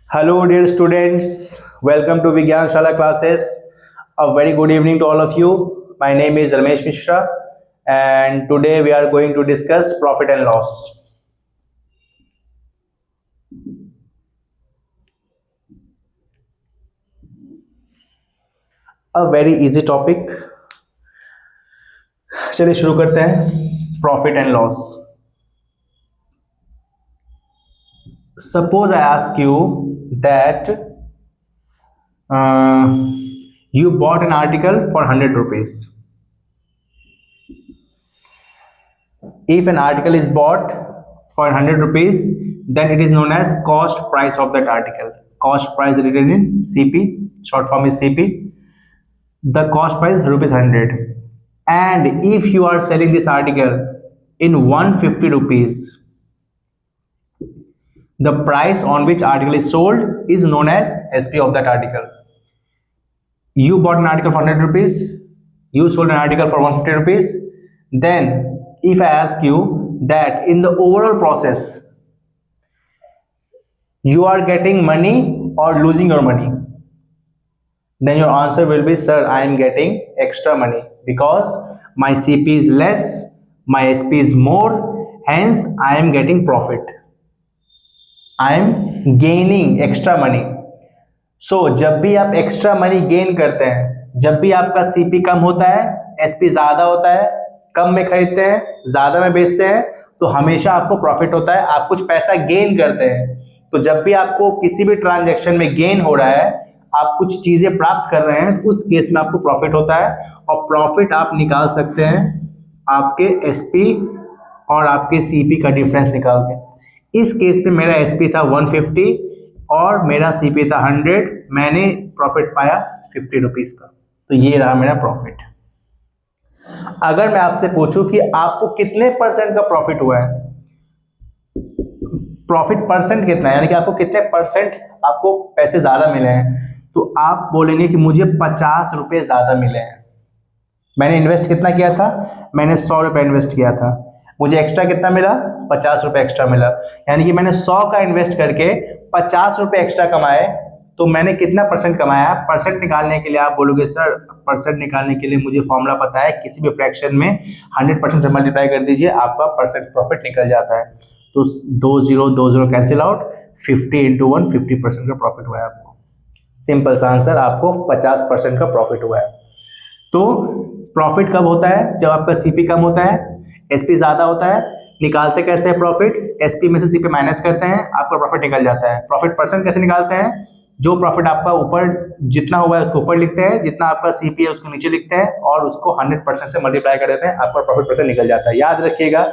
Hello, dear students. Welcome to Vigyan Shala classes. A very good evening to all of you. My name is Ramesh Mishra, and today we are going to discuss profit and loss. A very easy topic. चलिए शुरू करते हैं. Profit and loss. Suppose I ask you that you bought an article for 100 rupees. If an article is bought for 100 rupees, then it is known as cost price of that article. Cost price written in CP, short form is CP. The cost price is rupees 100. And if you are selling this article in 150 rupees, the price on which article is sold is known as SP of that article. You bought an article for 100 rupees, you sold an article for 150 rupees. Then if I ask you that in the overall process you are getting money or losing your money, then your answer will be, sir, I am getting extra money because my CP is less, my SP is more, hence I am getting profit. I am gaining extra money. So जब भी आप extra money gain करते हैं, जब भी आपका CP कम होता है, SP ज़्यादा होता है, कम में खरीदते हैं, ज़्यादा में बेचते हैं, तो हमेशा आपको प्रॉफिट होता है, आप कुछ पैसा गेन करते हैं. तो जब भी आपको किसी भी ट्रांजैक्शन में गेन हो रहा है, आप कुछ चीज़ें प्राप्त कर रहे हैं, उस केस में आपको प्रॉफिट होता है. और प्रॉफिट आप निकाल सकते हैं आपके SP और आपके CP का डिफरेंस निकाल के. इस केस में मेरा SP था 150 और मेरा CP था 100. मैंने प्रॉफिट पाया 50 रुपीज़ का. तो ये रहा मेरा प्रॉफिट. अगर मैं आपसे पूछूं कि आपको कितने परसेंट का प्रॉफिट हुआ है, प्रॉफिट परसेंट कितना है, यानी कि आपको कितने परसेंट आपको पैसे ज़्यादा मिले हैं, तो आप बोलेंगे कि मुझे 50 रुपये ज़्यादा मिले हैं. मैंने इन्वेस्ट कितना किया था? मैंने 100 रुपये इन्वेस्ट किया था. मुझे एक्स्ट्रा कितना मिला? 50 रुपये एक्स्ट्रा मिला. यानी कि मैंने 100 का इन्वेस्ट करके 50 रुपये एक्स्ट्रा कमाए. तो मैंने कितना परसेंट कमाया? परसेंट निकालने के लिए आप बोलोगे, सर परसेंट निकालने के लिए मुझे फॉर्मूला पता है, किसी भी फ्रैक्शन में 100% से मल्टीप्लाई कर दीजिए, आपका परसेंट प्रॉफिट निकल जाता है. तो 2 0 कैंसिल आउट, 50 इंटू 1, 50% का प्रॉफिट हुआ है आपको. सिंपल सा आंसर, आपको 50% का प्रॉफिट हुआ है. तो प्रॉफिट कब होता है? जब आपका CP कम होता है, SP ज़्यादा होता है. निकालते कैसे है प्रॉफिट? SP में से CP माइनस करते हैं, आपका प्रॉफिट निकल जाता है. प्रॉफिट परसेंट कैसे निकालते हैं? जो प्रॉफिट आपका ऊपर जितना हुआ है उसको ऊपर लिखते हैं, जितना आपका CP है उसको नीचे लिखते हैं और उसको 100% से मल्टीप्लाई कर देते हैं, आपका प्रॉफिट परसेंट निकल जाता है. याद रखिएगा,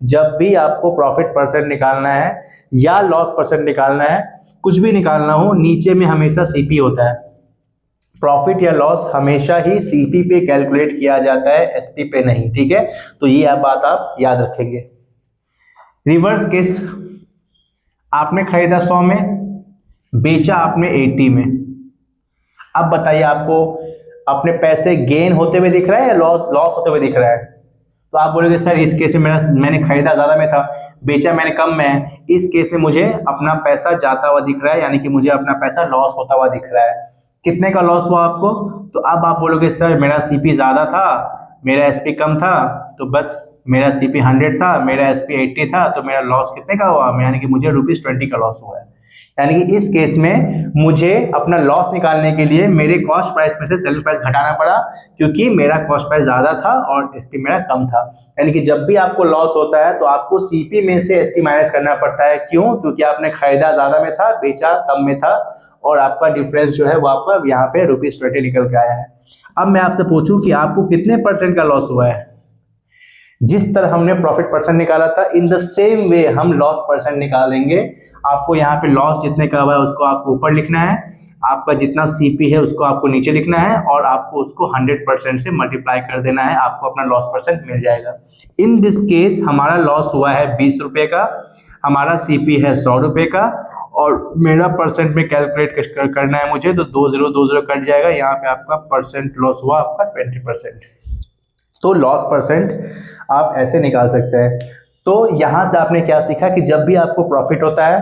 जब भी आपको प्रॉफिट परसेंट निकालना है या लॉस परसेंट निकालना है, कुछ भी निकालना हो, नीचे में हमेशा CP होता है. प्रॉफिट या लॉस हमेशा ही CP पे कैलकुलेट किया जाता है, SP पे नहीं. ठीक है, तो ये बात आप याद रखेंगे. रिवर्स केस, आपने खरीदा 100 में, बेचा आपने 80 में. अब बताइए, आपको अपने पैसे गेन होते हुए दिख रहा है या लॉस होते हुए दिख रहा है? तो आप बोलोगे, सर इस केस में मैंने खरीदा ज़्यादा में था, बेचा मैंने कम में है, इस केस में मुझे अपना पैसा जाता हुआ दिख रहा है, यानी कि मुझे अपना पैसा लॉस होता हुआ दिख रहा है. कितने का लॉस हुआ आपको? तो अब आप बोलोगे, सर मेरा CP ज़्यादा था, मेरा SP कम था, तो बस मेरा CP 100 था, मेरा SP 80 था, तो मेरा लॉस कितने का हुआ? यानी कि मुझे ₹20 का लॉस हुआ है. यानी कि इस केस में मुझे अपना लॉस निकालने के लिए मेरे कॉस्ट प्राइस में से सेलिंग प्राइस घटाना पड़ा, क्योंकि मेरा कॉस्ट प्राइस ज़्यादा था और SP मेरा कम था. यानी कि जब भी आपको लॉस होता है तो आपको CP में से SP माइनस करना पड़ता है. क्यों? क्योंकि आपने खरीदा ज़्यादा में था, बेचा कम में था, और आपका डिफरेंस जो है वो आपका यहाँ पे ₹20 निकल के आया है. अब मैं आपसे पूछूं कि आपको कितने परसेंट का लॉस हुआ है? जिस तरह हमने प्रॉफिट परसेंट निकाला था, इन द सेम वे हम लॉस परसेंट निकालेंगे. आपको यहाँ पे लॉस जितने का हुआ है उसको आपको ऊपर लिखना है, आपका जितना CP है उसको आपको नीचे लिखना है, और आपको उसको 100% से मल्टीप्लाई कर देना है, आपको अपना लॉस परसेंट मिल जाएगा. इन दिस केस हमारा लॉस हुआ है 20 रुपये का, हमारा CP है 100 रुपये का, और मेरा परसेंट में कैलकुलेट करना है मुझे, तो 2 0 कट जाएगा. यहाँ पे आपका परसेंट लॉस हुआ आपका 20%. तो लॉस परसेंट आप ऐसे निकाल सकते हैं. तो यहाँ से आपने क्या सीखा कि जब भी आपको प्रॉफिट होता है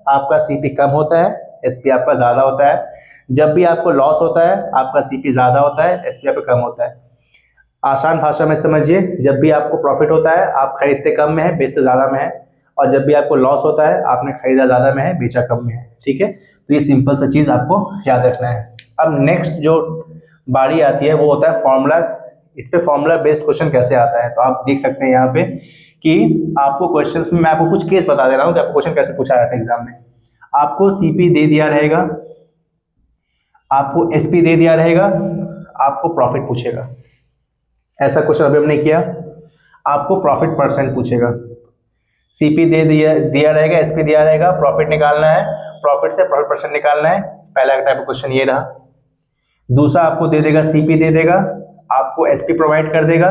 आपका सीपी कम होता है, एसपी आपका ज़्यादा होता है। जब भी आपको लॉस होता है आपका सीपी ज़्यादा होता है, एसपी आपका कम होता है। आसान भाषा में समझिए, जब भी आपको प्रॉफिट होता है आप खरीदते कम में है बेचते ज़्यादा में है, और जब भी आपको लॉस होता है आपने खरीदा ज़्यादा में है बेचा कम में है। ठीक है, तो ये सिंपल सा चीज़ आपको याद रखना है। अब नेक्स्ट जो बारी आती है वो होता है फॉर्मूला। इस पे फॉर्मूला बेस्ड क्वेश्चन कैसे आता है, तो आप देख सकते हैं यहाँ पे कि आपको क्वेश्चंस में मैं आपको कुछ केस बता दे रहा हूँ कि आपको क्वेश्चन कैसे पूछा जाता है एग्जाम में। आपको सीपी दे दिया रहेगा, आपको एसपी दे दिया रहेगा, आपको प्रॉफिट पूछेगा। ऐसा क्वेश्चन अभी हमने किया, आपको प्रॉफिट परसेंट पूछेगा। सीपी दे दिया रहेगा, एसपी दिया रहेगा, प्रॉफिट निकालना है, प्रॉफिट से प्रॉफिट परसेंट निकालना है। पहला टाइप का क्वेश्चन ये रहा। दूसरा आपको दे देगा, सीपी दे देगा, आपको एसपी प्रोवाइड कर देगा,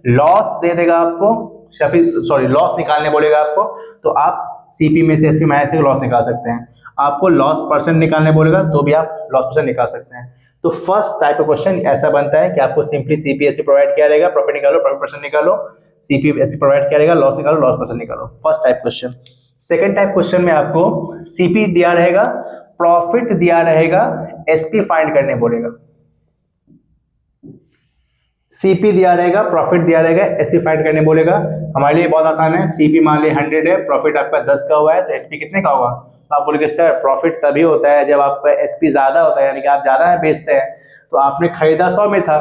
लॉस दे देगा आपको, सॉरी लॉस निकालने बोलेगा आपको, तो आप सीपी में से एसपी माइनस से लॉस निकाल सकते हैं। आपको लॉस परसेंट निकालने बोलेगा तो भी आप लॉस परसेंट निकाल सकते हैं। तो फर्स्ट टाइप ऑफ क्वेश्चन ऐसा बनता है कि आपको सिंपली सीपी एसपी प्रोवाइड किया रहेगा, प्रॉफिट निकालो, प्रॉफिट परसेंट निकालो, सीपी एसपी प्रोवाइड किया रहेगा, लॉस निकालो, लॉस परसेंट निकालो। First type question. Second type question में आपको सीपी दिया रहेगा, प्रॉफिट दिया रहेगा, एसपी फाइंड करने बोलेगा। सीपी दिया रहेगा, प्रॉफिट दिया रहेगा, एसपी फाइंड करने बोलेगा। हमारे लिए बहुत आसान है, सीपी मान ली 100 है, प्रॉफिट आपका 10 का हुआ है, तो एसपी कितने का होगा? तो आप बोलेंगे सर प्रॉफिट तभी होता है जब आपका एसपी ज्यादा होता है, यानी कि आप ज्यादा है बेचते हैं। तो आपने खरीदा 100 में था,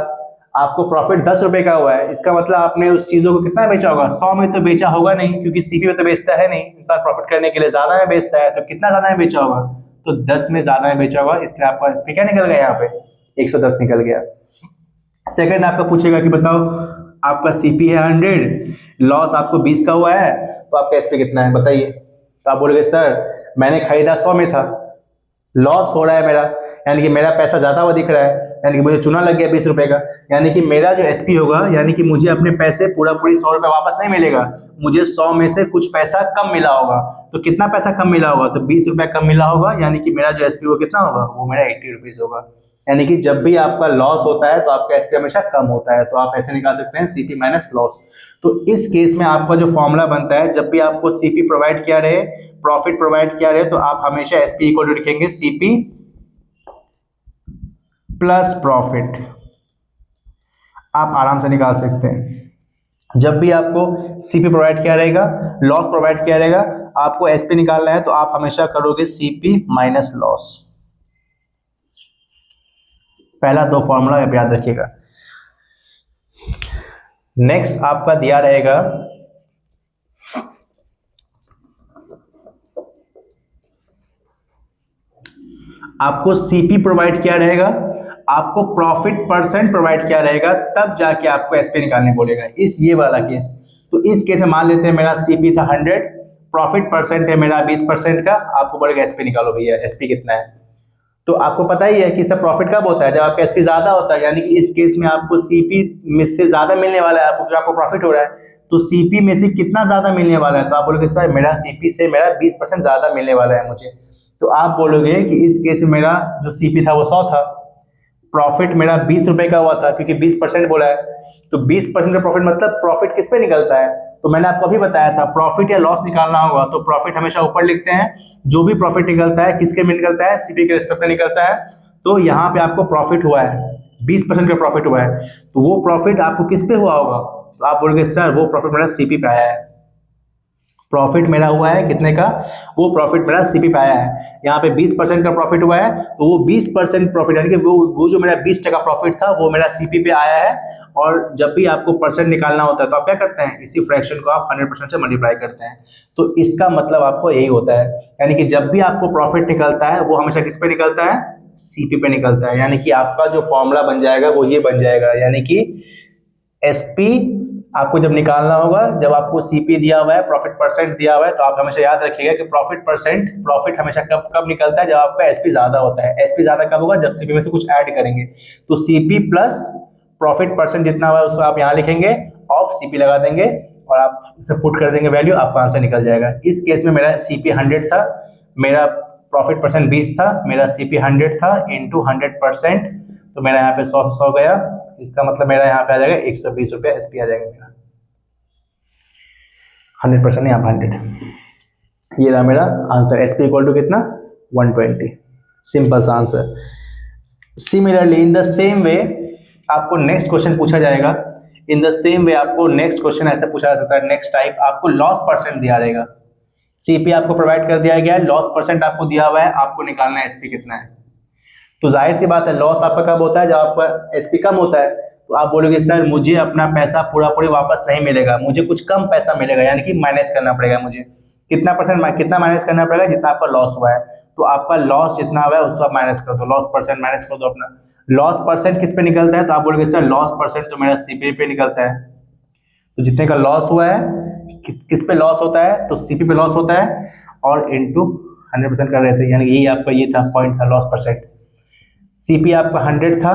आपको प्रॉफिट 10 रुपए का हुआ है, इसका मतलब आपने उस चीजों को कितना बेचा होगा? 100 में तो बेचा होगा नहीं, क्योंकि सीपी में तो बेचता है नहीं इंसान, प्रॉफिट करने के लिए ज्यादा में बेचता है। तो कितना ज्यादा में बेचा होगा? तो 10 में ज्यादा में बेचा होगा, इसलिए आपका एसपी क्या निकल गया? यहाँ पे 110 निकल गया। सेकंड आपका पूछेगा कि बताओ आपका सीपी है 100, लॉस आपको 20 का हुआ है, तो आपका एसपी कितना है बताइए? तो आप बोलोगे सर मैंने खरीदा 100 में था, लॉस हो रहा है मेरा, यानी कि मेरा पैसा ज़्यादा हुआ दिख रहा है, यानी कि मुझे चूना लग गया 20 रुपए का, यानी कि मेरा जो एसपी होगा, यानी कि मुझे अपने पैसे पूरी 100 रुपये वापस नहीं मिलेगा, मुझे 100 में से कुछ पैसा कम मिला होगा। तो कितना पैसा कम मिला होगा? तो 20 रुपये कम मिला होगा, यानी कि मेरा जो एसपी वो कितना होगा? वो मेरा 80 रुपीज़ होगा। यानी कि जब भी आपका लॉस होता है तो आपका एसपी हमेशा कम होता है, तो आप ऐसे निकाल सकते हैं सीपी माइनस लॉस। तो इस केस में आपका जो फॉर्मूला बनता है, जब भी आपको सीपी प्रोवाइड किया रहे, प्रॉफिट प्रोवाइड किया रहे, तो आप हमेशा एसपी इक्वल टू लिखेंगे सीपी प्लस प्रॉफिट। आप आराम से निकाल सकते हैं। जब भी आपको सीपी प्रोवाइड किया रहेगा, लॉस प्रोवाइड किया रहेगा, आपको एसपी निकालना है, तो आप हमेशा करोगे सीपी माइनस लॉस। पहला दो फॉर्मूला आप याद रखिएगा। नेक्स्ट आपका दिया रहेगा आपको सीपी प्रोवाइड किया रहेगा, आपको प्रॉफिट परसेंट प्रोवाइड किया रहेगा, तब जाके आपको एसपी निकालने बोलेगा। इस ये वाला केस, तो इस केस में मान लेते हैं मेरा सीपी था 100, प्रॉफिट परसेंट है मेरा 20% का, आपको बोलेगा एसपी निकालो भैया, एसपी कितना है? तो आपको पता ही है कि इसका प्रॉफिट कब होता है? जब आपका एसपी ज्यादा होता है, यानी कि इस केस में आपको सीपी में से ज्यादा मिलने वाला है, आपको प्रॉफिट हो रहा है, तो सीपी में से कितना ज्यादा मिलने वाला है? तो आप बोलोगे सर मेरा सीपी से मेरा 20% ज्यादा मिलने वाला है मुझे। तो आप बोलोगे कि इस केस में मेरा जो सीपी था वो 100 था, प्रॉफिट मेरा 20 रुपए का हुआ था, क्योंकि 20% बोला है, तो 20% का प्रॉफिट मतलब प्रॉफिट किस पे निकलता है? तो मैंने आपको अभी बताया था, प्रॉफिट या लॉस निकालना होगा तो प्रॉफिट हमेशा ऊपर लिखते हैं। जो भी प्रॉफिट निकलता है किसके में निकलता है? सीपी के रिस्पेक्ट में निकलता है। तो यहाँ पे आपको प्रॉफिट हुआ है, 20% का प्रॉफिट हुआ है, तो वो प्रॉफिट आपको किस पे हुआ होगा? तो आप बोलोगे सर वो प्रॉफिट मेरा सीपी पे आया है। प्रॉफिट मेरा हुआ है कितने का? वो प्रॉफिट मेरा सीपी पे आया है। यहाँ पे 20% का प्रॉफिट हुआ है, तो वो 20% प्रॉफिट, यानी कि वो जो मेरा 20% प्रॉफिट था वो मेरा सीपी पे आया है। और जब भी आपको परसेंट निकालना होता है तो आप क्या करते हैं? इसी फ्रैक्शन को आप 100% से मल्टीप्लाई करते हैं। तो इसका मतलब आपको यही होता है, यानी कि जब भी आपको प्रॉफिट निकलता है वो हमेशा किस पे निकलता है? सीपी पे निकलता है। यानी कि आपका जो फॉर्मूला बन जाएगा वो ये बन जाएगा, यानी कि एसपी आपको जब निकालना होगा, जब आपको सीपी दिया हुआ है, प्रॉफिट परसेंट दिया हुआ है, तो आप हमेशा याद रखिएगा कि प्रॉफिट हमेशा कब निकलता है? जब आपका एसपी ज्यादा होता है। एसपी ज्यादा कब होगा? जब सीपी में से कुछ ऐड करेंगे। तो सीपी प्लस प्रॉफिट परसेंट जितना हुआ है उसको आप यहाँ लिखेंगे, ऑफ सीपी लगा देंगे और आप उसे पुट कर देंगे वैल्यू, आपका आंसर निकल जाएगा। इस केस में मेरा सीपी 100 था, मेरा प्रॉफिट परसेंट 20 था, मेरा सीपी 100 था इंटू 100%, तो मेरा यहाँ पे 100 से 100 गया, इसका मतलब मेरा यहाँ पे आ जाएगा 120 रुपया एसपी आ जाएगा मेरा। 100% नहीं, आप 100। ये रहा मेरा answer, S P equal to कितना 120, सिंपल सा answer. Similarly in the same way आपको नेक्स्ट क्वेश्चन पूछा जाएगा, इन द सेम वे आपको नेक्स्ट क्वेश्चन ऐसे पूछा जा सकता है, नेक्स्ट टाइप आपको लॉस परसेंट दिया रहेगा, सीपी आपको प्रोवाइड कर दिया गया है, लॉस परसेंट आपको दिया हुआ है, आपको निकालना है एसपी कितना है। तो जाहिर सी बात है लॉस आपका कब होता है, जब आपका एसपी कम होता है, तो आप बोलोगे सर मुझे अपना पैसा पूरा पूरी वापस नहीं मिलेगा, मुझे कुछ कम पैसा मिलेगा, यानी कि माइनस करना पड़ेगा मुझे, कितना परसेंट कितना माइनस करना पड़ेगा, जितना आपका लॉस हुआ है। तो आपका लॉस जितना हुआ है उसको आप माइनस कर दो, लॉस परसेंट माइनस कर दो अपना। लॉस परसेंट किस पे निकलता है, तो आप बोलोगे सर लॉस परसेंट तो मेरा सीपी पे निकलता है, तो जितने का लॉस हुआ है किस पे लॉस होता है, तो सीपी पे लॉस होता है, और इंटू 100% कर रहे थे, यानी यही आपका ये था पॉइंट था लॉस परसेंट। सीपी आपका 100 था,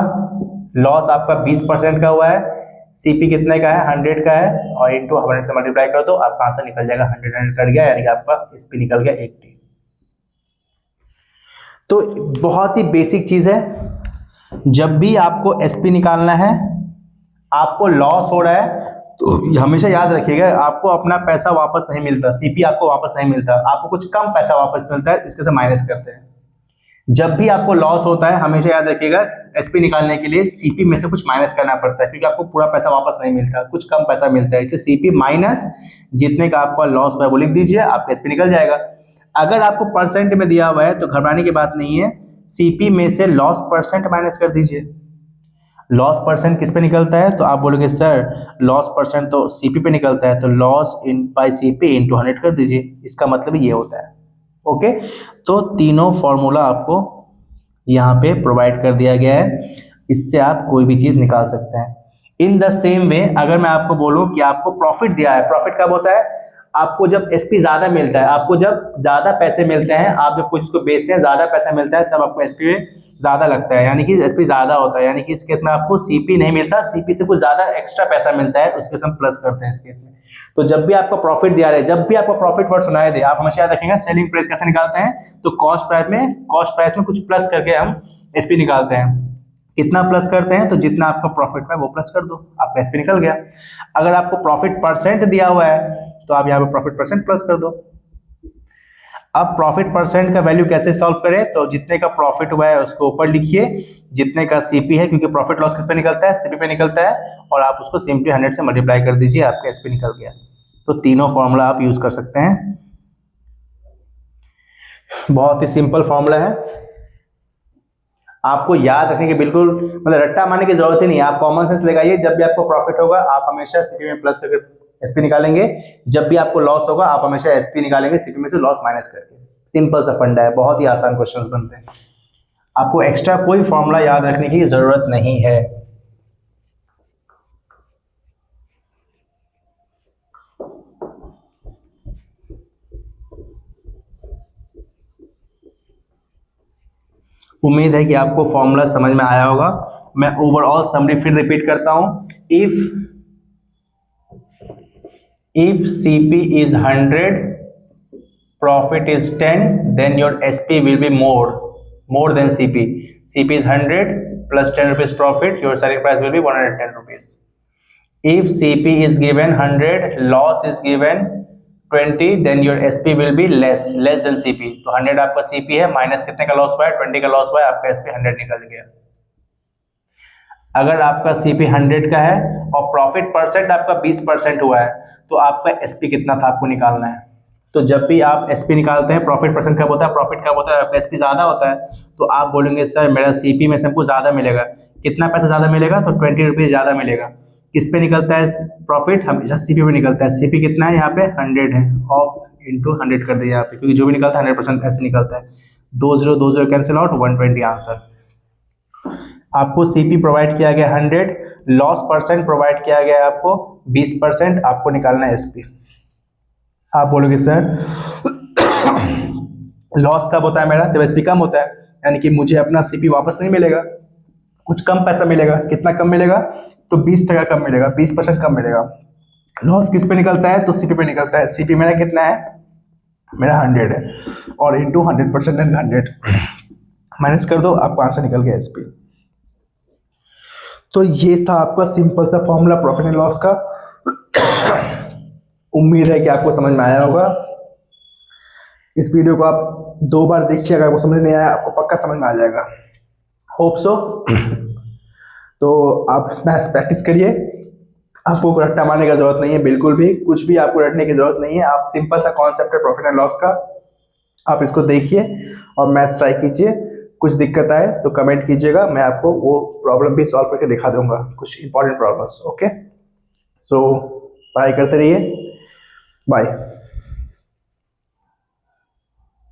लॉस आपका 20% का हुआ है, सीपी कितने का है 100 का है, और इंटू 100 से मल्टीप्लाई कर दो, आपका आंसर निकल जाएगा 100 कट गया, यानी कि आपका एसपी निकल गया 80। तो बहुत ही बेसिक चीज है, जब भी आपको एसपी निकालना है, आपको लॉस हो रहा है, तो हमेशा याद रखिएगा आपको अपना पैसा वापस नहीं मिलता, सीपी आपको वापस नहीं मिलता, आपको कुछ कम पैसा वापस मिलता है, इसके से माइनस करते हैं। जब भी आपको लॉस होता है हमेशा याद रखिएगा एसपी निकालने के लिए सीपी में से कुछ माइनस करना पड़ता है, क्योंकि आपको पूरा पैसा वापस नहीं मिलता, कुछ कम पैसा मिलता है, इससे सीपी माइनस जितने का आपका लॉस हुआ है वो लिख दीजिए, आपका एसपी निकल जाएगा। अगर आपको परसेंट में दिया हुआ है तो घबराने की बात नहीं है, सीपी में से लॉस परसेंट माइनस कर दीजिए। लॉस परसेंट किस पे निकलता है, तो आप बोलोगे सर लॉस परसेंट तो सीपी पे निकलता है, तो loss in by CP into 100 कर दीजिए, इसका मतलब ये होता है। ओके, तो तीनों फॉर्मूला आपको यहाँ पे प्रोवाइड कर दिया गया है, इससे आप कोई भी चीज निकाल सकते हैं। इन द सेम वे अगर मैं आपको बोलूं कि आपको प्रॉफिट दिया है, प्रॉफिट कब होता है, आपको जब एसपी ज्यादा मिलता है, आपको जब ज्यादा पैसे मिलते हैं, आप जब कुछ को बेचते हैं ज्यादा पैसा मिलता है, तब आपको एसपी ज्यादा लगता है, यानी कि एसपी ज्यादा होता है, यानी कि इस केस में आपको सीपी नहीं मिलता, सीपी से कुछ ज्यादा एक्स्ट्रा पैसा मिलता है, उसके हम प्लस करते हैं इस केस में। तो जब भी आपको प्रॉफिट दिया रहे, जब भी आपको प्रॉफिट वर्ड सुनाई दे, आप हमेशा याद रखेंगे सेलिंग प्राइस कैसे निकालते हैं, तो कॉस्ट प्राइस में कुछ प्लस करके हम एसपी निकालते हैं। कितना प्लस करते हैं, तो जितना आपका प्रॉफिट है वो प्लस कर दो, आपका एसपी निकल गया। अगर आपको प्रॉफिट परसेंट दिया हुआ है तो आप यहाँ पे प्रॉफिट परसेंट प्लस कर दो। अब प्रॉफिट परसेंट का वैल्यू कैसे सॉल्व करें, तो जितने का प्रॉफिट हुआ है उसको ऊपर लिखिए, जितने का सीपी है, क्योंकि प्रॉफिट लॉस किस पे निकलता है, सीपी पे निकलता है, और आप उसको सिंपली 100 से मल्टीप्लाई कर दीजिए, आपका एसपी निकल गया। तो तीनों फॉर्मूला आप यूज कर सकते हैं, बहुत ही सिंपल फॉर्मूला है, आपको याद रखने की बिल्कुल मतलब रट्टा मारने की जरूरत ही नहीं है, आप कॉमन सेंस लगाइए, जब भी आपको प्रॉफिट होगा आप हमेशा सीपी में प्लस करके एसपी निकालेंगे, जब भी आपको लॉस होगा आप हमेशा एसपी निकालेंगे सीपी में से लॉस माइनस करके। सिंपल सा फंडा है, बहुत ही आसान क्वेश्चंस बनते हैं, आपको एक्स्ट्रा कोई फॉर्मूला याद रखने की जरूरत नहीं है। उम्मीद है कि आपको फॉर्मूला समझ में आया होगा। मैं ओवरऑल समरी फिर रिपीट करता हूं, if CP is 100, profit is 10, then your SP will be more than CP. CP is 100 plus 10 rupees profit, your selling price will be 110 rupees. If CP is given 100, loss is given 20, then your SP will be less than CP. तो 100 आपका CP है, minus कितने का loss हुआ है, 20 का loss हुआ है, आपका SP 100 निकल गया। अगर आपका CP 100 का है और प्रॉफिट परसेंट आपका 20% हुआ है, तो आपका SP कितना था आपको निकालना है। तो जब भी आप SP निकालते हैं, प्रॉफिट परसेंट कब होता है, प्रॉफिट कब होता है, आपका SP ज़्यादा होता है, तो आप बोलेंगे सर मेरा CP में से हमको ज़्यादा मिलेगा, कितना पैसा ज़्यादा मिलेगा, तो 20 रुपीज़ ज़्यादा मिलेगा। किस पे निकलता है प्रॉफिट, हमेशा CP पे निकलता है। CP कितना है यहाँ पे 100 है, ऑफ इंटू 100 कर दिया यहाँ पे, क्योंकि जो भी निकलता है 100% ऐसे निकलता है। 2 कैंसिल आउट, 120 आंसर। आपको CP प्रोवाइड किया गया 100, लॉस परसेंट प्रोवाइड किया गया है आपको 20%, आपको निकालना है SP। आप बोलोगे सर लॉस कब होता है मेरा, जब SP कम होता है, यानी कि मुझे अपना CP वापस नहीं मिलेगा, कुछ कम पैसा मिलेगा। कितना कम मिलेगा, तो 20% कम मिलेगा, 20% कम मिलेगा। लॉस किस पे निकलता है, तो CP पे निकलता है। CP मेरा कितना है, मेरा 100 है, और इंटू 100% एंड 100 माइनस कर दो, आपका आंसर निकल गया SP। तो ये था आपका सिंपल सा फॉर्मूला प्रॉफिट एंड लॉस का। उम्मीद है कि आपको समझ में आया होगा। इस वीडियो को आप 2 बार देखिए, अगर आपको समझ नहीं आया आपको पक्का समझ में आ जाएगा, होप सो। तो आप मैथ्स प्रैक्टिस करिए, आपको रट्टा मारने का जरूरत नहीं है, बिल्कुल भी कुछ भी आपको रटने की जरूरत नहीं है। आप सिंपल सा कॉन्सेप्ट है प्रॉफिट एंड लॉस का, आप इसको देखिए और मैथ्स ट्राई कीजिए। कुछ दिक्कत आए तो कमेंट कीजिएगा, मैं आपको वो प्रॉब्लम भी सॉल्व करके दिखा दूंगा, कुछ इंपॉर्टेंट प्रॉब्लम्स। ओके, सो पढ़ाई करते रहिए, बाय।